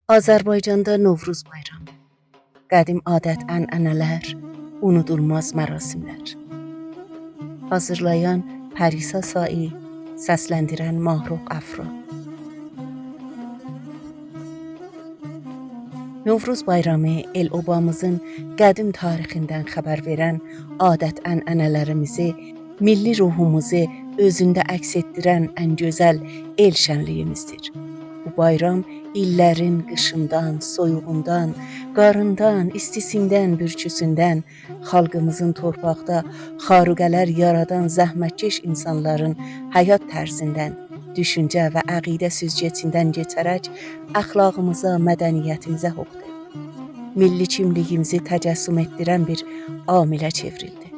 Azərbaycanda Novruz bayramı, qədim adət-ənənələr, unudulmaz mərasimlər. Hazırlayan Pərisa Sai, səsləndirən Mahruq Əfro. Novruz bayramı el-obamızın qədim tarixindən xəbər verən adət-ənənələrimizi, milli ruhumuzu özündə əks etdirən ən gözəl el şənliyimizdir. Bu bayram illərin qışından, soyuğundan, qarından, istisindən, bürküsündən, xalqımızın torpaqda xarüqələr yaradan zəhmətkeş insanların həyat tərzindən, düşüncə və əqidə süzgecindən keçərək əxlaqımıza, mədəniyyətimizə hopdu. Milli kimliyimizi təcəssüm etdirən bir amilə çevrildi.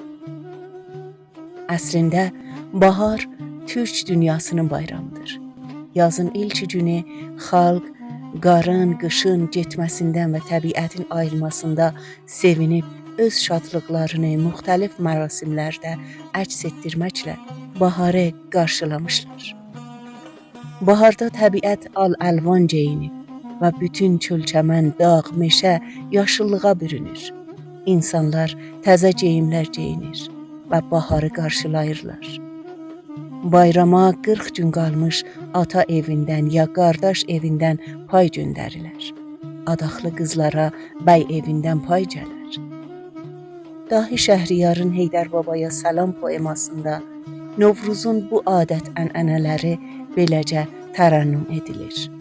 Əslində, bahar Türk dünyasının bayramıdır. Yazın ilk günü xalq, qarın, qışın getməsindən və təbiətin ayılmasında sevinib öz şadlıqlarını müxtəlif mərasimlərdə əks etdirməklə baharı qarşılamışlar. Baharda təbiət al-əlvan geyinib və bütün çöl-çəmən, dağ, meşə yaşıllığa bürünür. İnsanlar təzə geyimlər geyinir və baharı qarşılayırlar. Bayrama 40 gün qalmış ata evindən ya qardaş evindən pay göndərilər. Adaxlı qızlara bəy evindən pay gələr. Dahi Şəhriyarın Heydər Babaya Salam poemasında Novruzun bu adət-ənənələri beləcə tərənnüm edilir.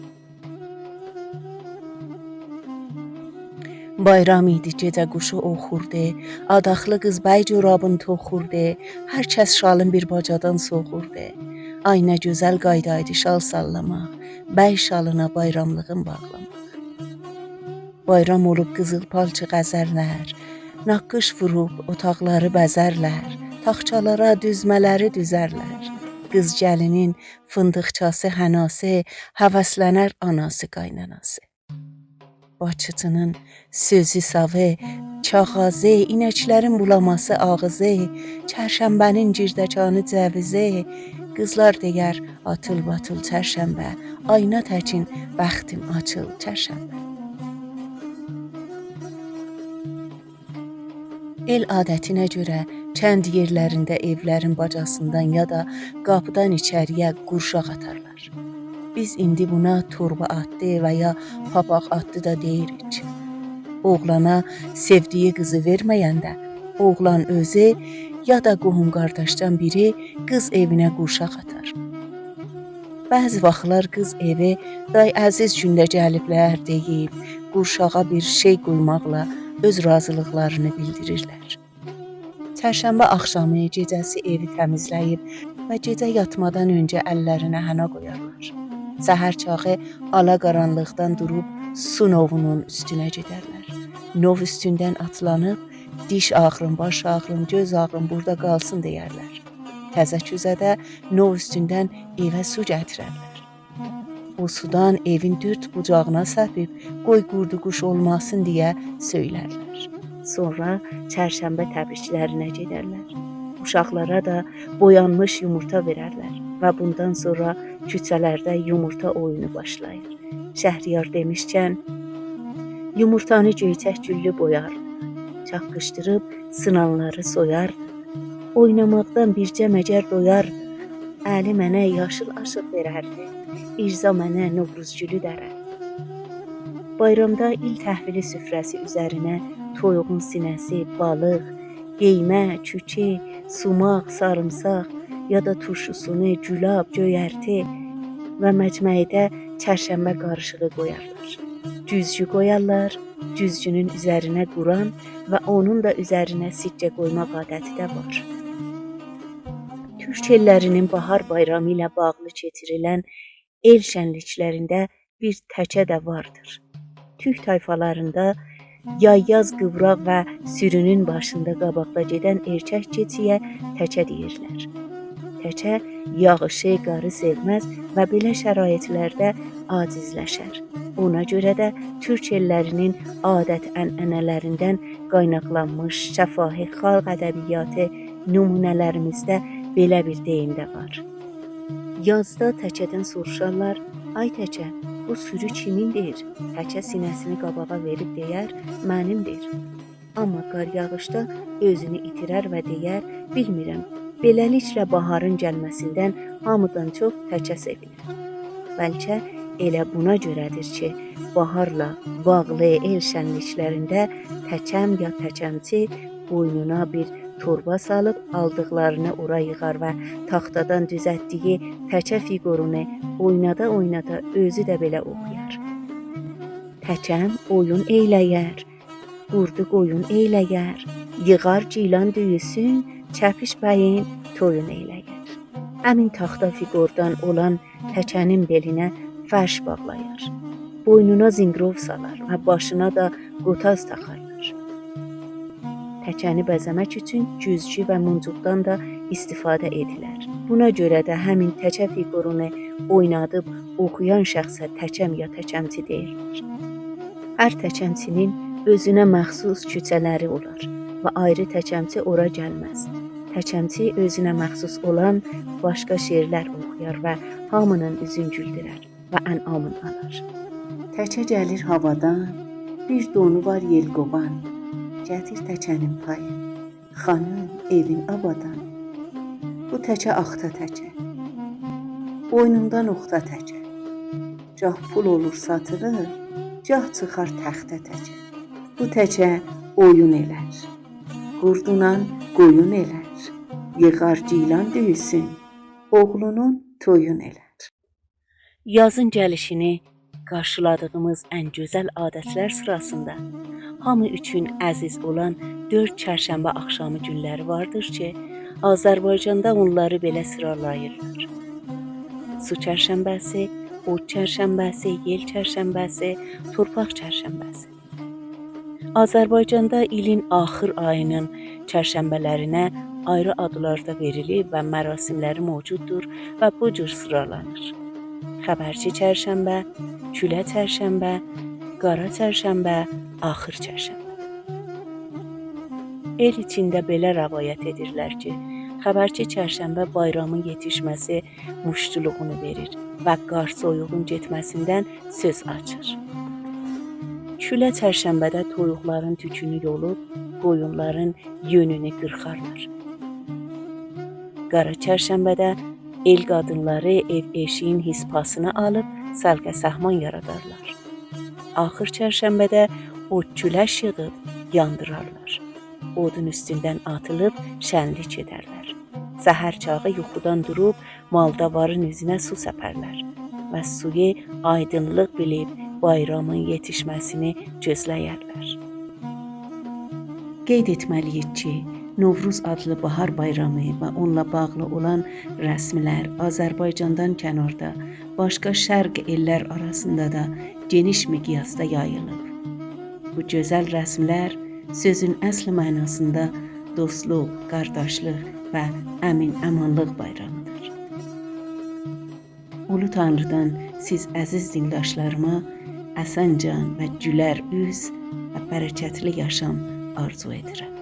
Bayram idi, gecə quşu oxurdu, adaxlı qız bəy corabını toxurdu, hər kəs şalın bir bacadan soxurdu. Ay nə gözəl qaydaydı şal sallamaq, bəy şalına bayramlığın bağlamaq. Bayram olub qızıl palçı qəzərlər, naqqış vurub otaqları bəzərlər, taxçalara düzmələri düzərlər. Qız gəlinin fındıqçası hənası, həvəslənər anası qaynanası. Başçının sözü savı, çağazı, inəklərin bulaması ağızı, çərşənbənin girdəkanı cəvizi, qızlar deyər atıl-batıl çərşənbə, ayna təkin bəxtim açıl çərşənbə. El adətinə görə kənd yerlərində evlərin bacasından ya da qapıdan içəriyə qurşaq atarlar. Biz indi buna torba atdı və ya papaq atdı da deyirik. Oğlana sevdiyi qızı verməyəndə, oğlan özü ya da qohum-qardaşdan biri qız evinə qurşaq atar. Bəzi vaxtlar qız evi day əziz gündə gəliblər deyib, qurşağa bir şey qoymaqla öz razılıqlarını bildirirlər. Çərşənbə axşamı gecəsi evi təmizləyib və gecə yatmadan öncə əllərinə həna qoyarlar. Səhər çağı ala qaranlıqdan durub su novunun üstünə gedərlər. Nov üstündən atlanıb, diş ağrım, baş ağrım, göz ağrım burada qalsın deyərlər. Təzə küzədə nov üstündən evə su gətirərlər. O sudan evin dörd bucağına səpib, qoy qurdu quş olmasın deyə söylərlər. Sonra çərşənbə təbriklərinə gedərlər. Uşaqlara da boyanmış yumurta verərlər və bundan sonra küçələrdə yumurta oyunu başlayır. Şəhriyar demişkən, yumurtanı göyçək güllü boyar, çaqqışdırıb sınanları soyar, oynamaqdan bircə məcər doyar, əli mənə yaşıl aşıq verərdi, İrza mənə Novruz gülü dərər. Bayramda il təhvili süfrəsi üzərinə toyuğun sinəsi, balıq, qeymə, çükü, sumaq, sarımsaq ya da turşusunu, gülab, göyərti və məcməyidə çərşənbə qarışığı qoyarlar. Güzgü qoyarlar, güzgünün üzərinə quran və onun da üzərinə siccə qoymaq adəti də var. Türk ellərinin bahar bayramı ilə bağlı keçirilən el şənliklərində bir təkə də vardır. Türk tayfalarında yay-yaz qıvraq və sürünün başında qabaqda gedən erkək keçiyə təkə deyirlər. Təkə yağışı, qarı sevməz və belə şəraitlərdə acizləşər. Ona görə də Türk ellərinin adət-ənənələrindən qaynaqlanmış şəfahi xalq ədəbiyyatı nümunələrimizdə belə bir deyim də var. Yazda təkədən soruşarlar, ay təkə, bu sürü kimindir? Təkə sinəsini qabağa verib deyər, mənimdir. Amma qar yağışda özünü itirər və deyər, bilmirəm, beləliklə baharın gəlməsindən hamıdan çox təkə sevinir. Bəlkə elə buna görədir ki, baharla bağlı el şənliklərində təkəm ya təkəmçi boynuna bir torba salıb aldıqlarını ora yığar və taxtadan düzəltdiyi təkə fiqurunu oynada-oynada özü də belə oxuyar. Təkəm oyun eyləyər, qurdu qoyun eyləyər, yığar ceylan düyüsün, çəpiş bəyin toyun eyləyər. Həmin taxta fiqurdan olan təkənin belinə fərş bağlayar, boynuna zinqrov salar və başına da qotaz taxarlar. Təkəni bəzəmək üçün güzgü və muncuqdan da istifadə edilər. Buna görə də həmin təkə fiqurunu oynadıb oxuyan şəxsə təkəm ya təkəmçi deyirlər. Hər təkəmçinin özünə məxsus küçələri olar və ayrı təkəmçi ora gəlməz. Təkəmçi özünə məxsus olan başqa şeirlər oxuyar və hamının üzün güldürər və ənamın alar. Təkə gəlir havadan, bir donu var yelqoban. Gətir təkənin payı, xanım evin abadan. Bu təkə axta təkə, boynundan oxta təkə. Gah pul olur satılır, gah çıxar təxtə təkə. Bu təkə oyun elər, qurdunan qoyun elər. Yığar ceylan düyüsün, oğlunun toyun elər. Yazın gəlişini qarşıladığımız ən gözəl adətlər sırasında hamı üçün əziz olan 4 çərşənbə axşamı günləri vardır ki, Azərbaycanda onları belə sıralayırlar. Su çərşənbəsi, od çərşənbəsi, yel çərşənbəsi, torpaq çərşənbəsi. Azərbaycanda ilin axır ayının çərşənbələrinə ayrı adlarda verilib və mərasimləri mövcuddur və bu cür sıralanır. Xəbərçi çərşənbə, külə çərşənbə, qara çərşənbə, axır çərşənbə. El içində belə rəvayət edirlər ki, xəbərçi çərşənbə bayramın yetişməsi muştuluğunu verir və qar soyuğun getməsindən söz açır. Külə çərşənbədə toyuqların tükünü yolub, qoyunların yönünü qırxarlar. Qara çərşənbədə el qadınları ev eşiyin hispasını alıb səlqə-səhman yaradarlar. Axır çərşənbədə od küləş yığıb yandırarlar. Odun üstündən atılıb şənlik edərlər. Səhər çağı yuxudan durub maldavarın üzünə su səpərlər və suyu aydınlıq bilib bayramın yetişməsini gözləyərlər. Qeyd etməliyik ki, Novruz adlı bahar bayramı və onunla bağlı olan rəsmlər Azərbaycandan kənarda başqa şərq ellər arasında da geniş miqyasda yayılıb. Bu gözəl rəsmlər sözün əsl mənasında dostluq, qardaşlıq və əmin-əmanlıq bayramıdır. Ulu Tanrıdan siz əziz dindaşlarıma əsən can və gülər üz və bərəkətli yaşam arzu edirəm.